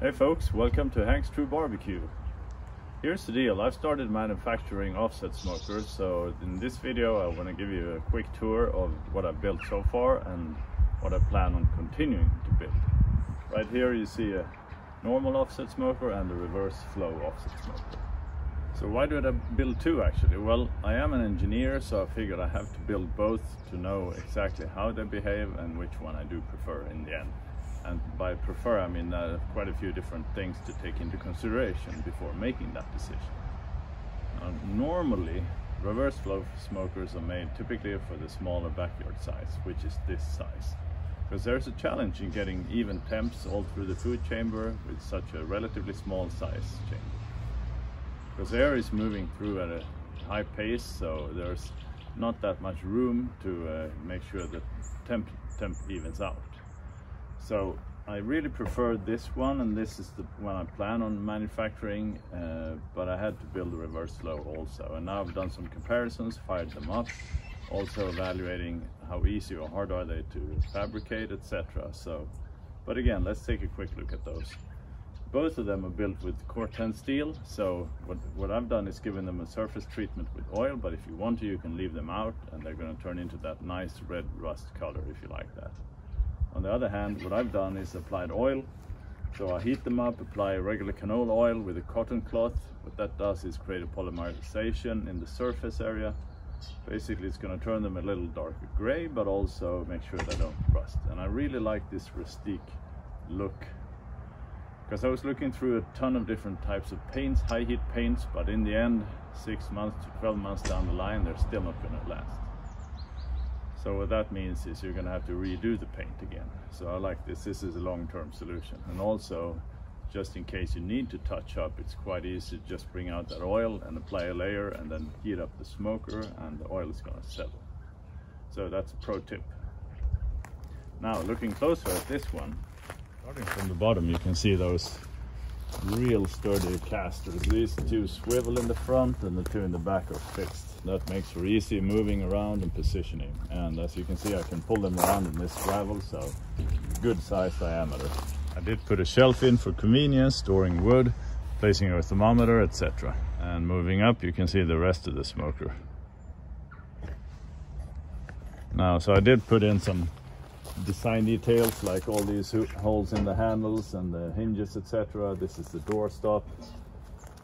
Hey folks, welcome to Hank's True BBQ. Here's the deal, I've started manufacturing offset smokers, so in this video I want to give you a quick tour of what I've built so far and what I plan on continuing to build. Right here you see a normal offset smoker and a reverse flow offset smoker. So why did I build two actually? Well, I am an engineer, so I figured I have to build both to know exactly how they behave and which one I do prefer in the end. And by prefer, I mean quite a few different things to take into consideration before making that decision. Normally, reverse flow smokers are made typically for the smaller backyard size, which is this size. Because there's a challenge in getting even temps all through the food chamber with such a relatively small size chamber. Because air is moving through at a high pace, so there's not that much room to make sure that temp evens out. So I really prefer this one, and this is the one I plan on manufacturing, but I had to build a reverse flow also. And now I've done some comparisons, fired them up, also evaluating how easy or hard are they to fabricate, etc. So, but again, let's take a quick look at those. Both of them are built with Corten steel, so what I've done is given them a surface treatment with oil, but if you want to, you can leave them out and they're going to turn into that nice red rust color if you like that. On the other hand, what I've done is applied oil. So I heat them up, apply regular canola oil with a cotton cloth. What that does is create a polymerization in the surface area. Basically, it's going to turn them a little darker gray, but also make sure they don't rust. And I really like this rustique look, because I was looking through a ton of different types of paints, high heat paints, but in the end, 6 months to 12 months down the line, they're still not going to last. So what that means is you're going to have to redo the paint again. So I like this. This is a long-term solution. And also, just in case you need to touch up, it's quite easy to just bring out that oil and apply a layer and then heat up the smoker and the oil is going to settle. So that's a pro tip. Now looking closer at this one, starting from the bottom, you can see those real sturdy casters. These two swivel in the front and the two in the back are fixed. That makes for easy moving around and positioning. And as you can see, I can pull them around in this gravel, so good size diameter. I did put a shelf in for convenience, storing wood, placing a thermometer, etc. And moving up, you can see the rest of the smoker. Now, so I did put in some design details like all these holes in the handles and the hinges, etc. This is the door stop.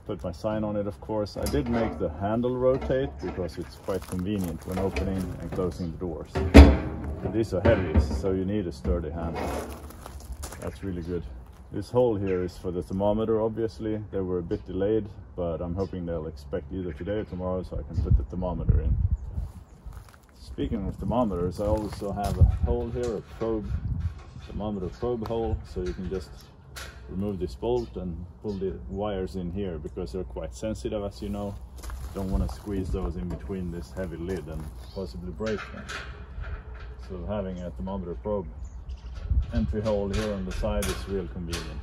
Put my sign on it, of course. I did make the handle rotate because it's quite convenient when opening and closing the doors. But these are heavy, so you need a sturdy handle. That's really good. This hole here is for the thermometer, obviously. They were a bit delayed, but I'm hoping they'll expect either today or tomorrow so I can put the thermometer in. Speaking of thermometers, I also have a hole here, a probe, thermometer probe hole, so you can just remove this bolt and pull the wires in here because they're quite sensitive, as you know. Don't want to squeeze those in between this heavy lid and possibly break them. So having a thermometer probe entry hole here on the side is real convenient.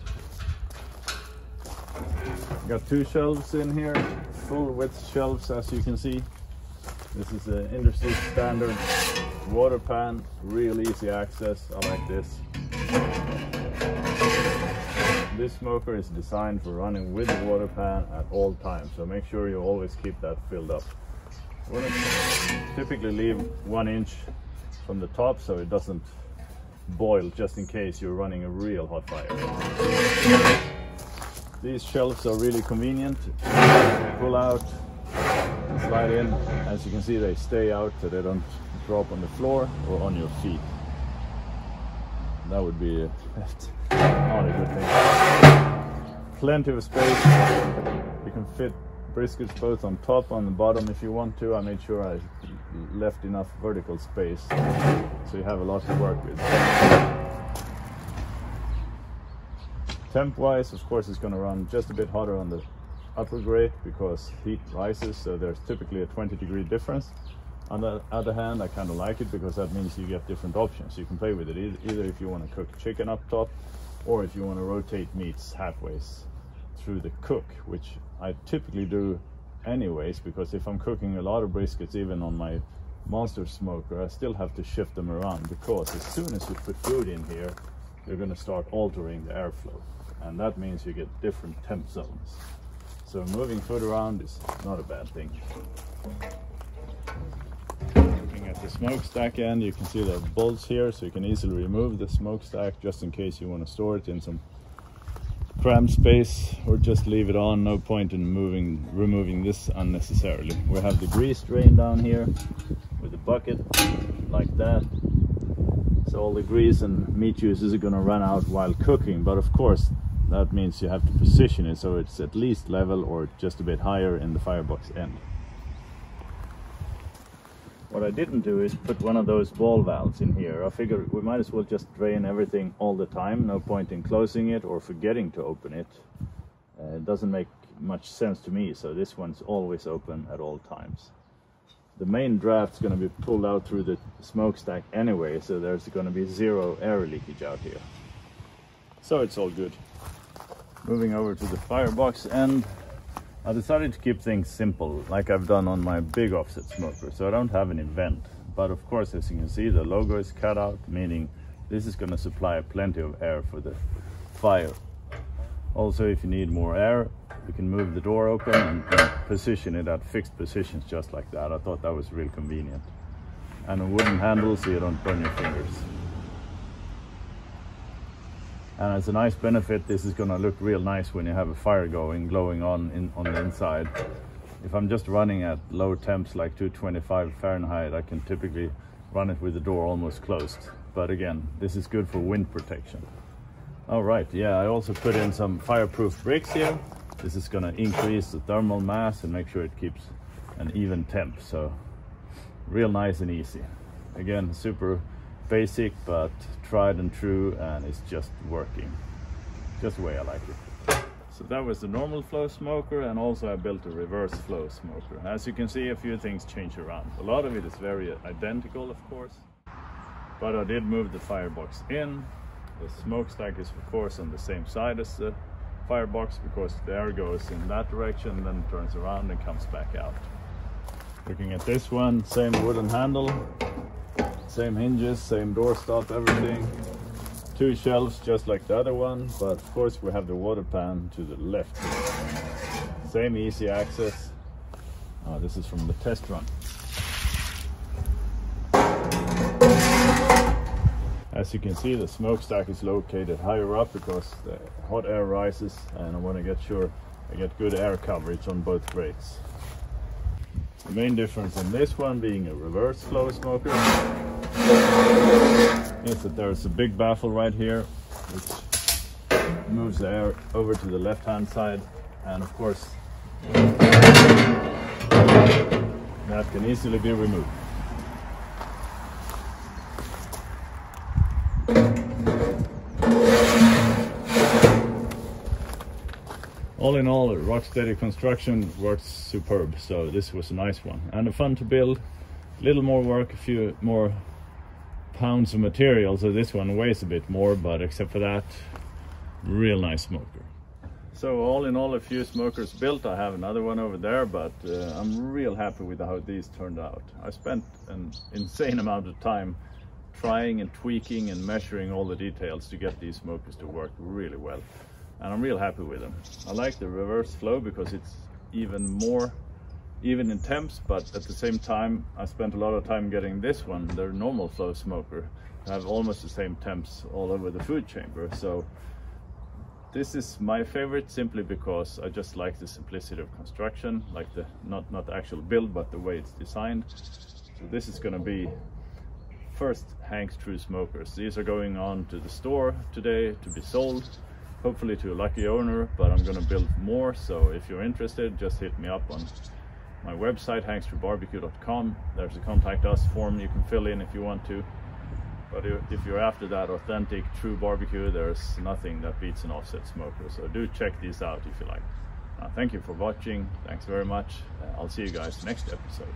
Got two shelves in here, full width shelves, as you can see. This is an industry standard water pan, real easy access. I like this. This smoker is designed for running with the water pan at all times, so make sure you always keep that filled up. We're going to typically leave 1 inch from the top so it doesn't boil, just in case you're running a real hot fire. These shelves are really convenient. Pull out, slide in. As you can see, they stay out so they don't drop on the floor or on your feet. That would be not a good thing. Plenty of space. You can fit briskets both on top and on the bottom if you want to. I made sure I left enough vertical space so you have a lot to work with. Temp wise, of course, it's going to run just a bit hotter on the upper grate because heat rises, so there's typically a 20-degree difference. On the other hand, I kind of like it because that means you get different options. You can play with it either if you want to cook chicken up top or if you want to rotate meats halfway through the cook, which I typically do anyways, because if I'm cooking a lot of briskets, even on my monster smoker, I still have to shift them around, because as soon as you put food in here, you're going to start altering the airflow. and that means you get different temp zones. So moving food around is not a bad thing. Looking at the smokestack end, you can see there are bolts here, so you can easily remove the smokestack just in case you want to store it in some cramped space, or just leave it on. No point in removing this unnecessarily. We have the grease drain down here with a bucket like that, so all the grease and meat juices are going to run out while cooking, but of course that means you have to position it so it's at least level or just a bit higher in the firebox end. What I didn't do is put one of those ball valves in here. I figured we might as well just drain everything all the time. No point in closing it or forgetting to open it. It doesn't make much sense to me, so this one's always open at all times. The main draft's going to be pulled out through the smokestack anyway, so there's going to be zero air leakage out here. So it's all good. Moving over to the firebox end, I decided to keep things simple, like I've done on my big offset smoker, so I don't have an vent. But of course, as you can see, the logo is cut out, meaning this is going to supply plenty of air for the fire. Also, if you need more air, you can move the door open and position it at fixed positions just like that. I thought that was real convenient. And a wooden handle so you don't burn your fingers. And as a nice benefit, this is going to look real nice when you have a fire glowing on the inside. If I'm just running at low temps like 225 Fahrenheit, I can typically run it with the door almost closed. But again, this is good for wind protection. All right, yeah, I also put in some fireproof bricks here. This is going to increase the thermal mass and make sure it keeps an even temp. So real nice and easy. Again, super basic, but tried and true, and it's just working just the way I like it. So that was the normal flow smoker, and also I built a reverse flow smoker. As you can see, a few things change around. A lot of it is very identical, of course, but I did move the firebox in. The smokestack is of course on the same side as the firebox, because the air goes in that direction, then turns around and comes back out. Looking at this one, same wooden handle, same hinges, same doorstop, everything. Two shelves just like the other one, but of course we have the water pan to the left. Same easy access. Oh, this is from the test run. As you can see, the smokestack is located higher up because the hot air rises, and I want to get sure I get good air coverage on both grates. The main difference in this one, being a reverse flow smoker, is that there's a big baffle right here which moves the air over to the left hand side, and of course that can easily be removed. All in all, rock steady construction works superb, so this was a nice one and fun to build. A little more work, a few more pounds of material, so this one weighs a bit more, but except for that, real nice smoker. So all in all, a few smokers built. I have another one over there, but I'm real happy with how these turned out. I spent an insane amount of time trying and tweaking and measuring all the details to get these smokers to work really well. And I'm real happy with them. I like the reverse flow because it's even in temps, but at the same time I spent a lot of time getting this one, their normal flow smoker, to have almost the same temps all over the food chamber. So this is my favorite simply because I just like the simplicity of construction, like the not the actual build, but the way it's designed. So this is going to be first Hank's True smokers. These are going on to the store today to be sold, hopefully to a lucky owner, but I'm going to build more. So if you're interested, just hit me up on my website, hankstruebbq.com. There's a contact us form you can fill in if you want to. But if you're after that authentic true barbecue, there's nothing that beats an offset smoker. So do check these out if you like. Thank you for watching. Thanks very much. I'll see you guys next episode.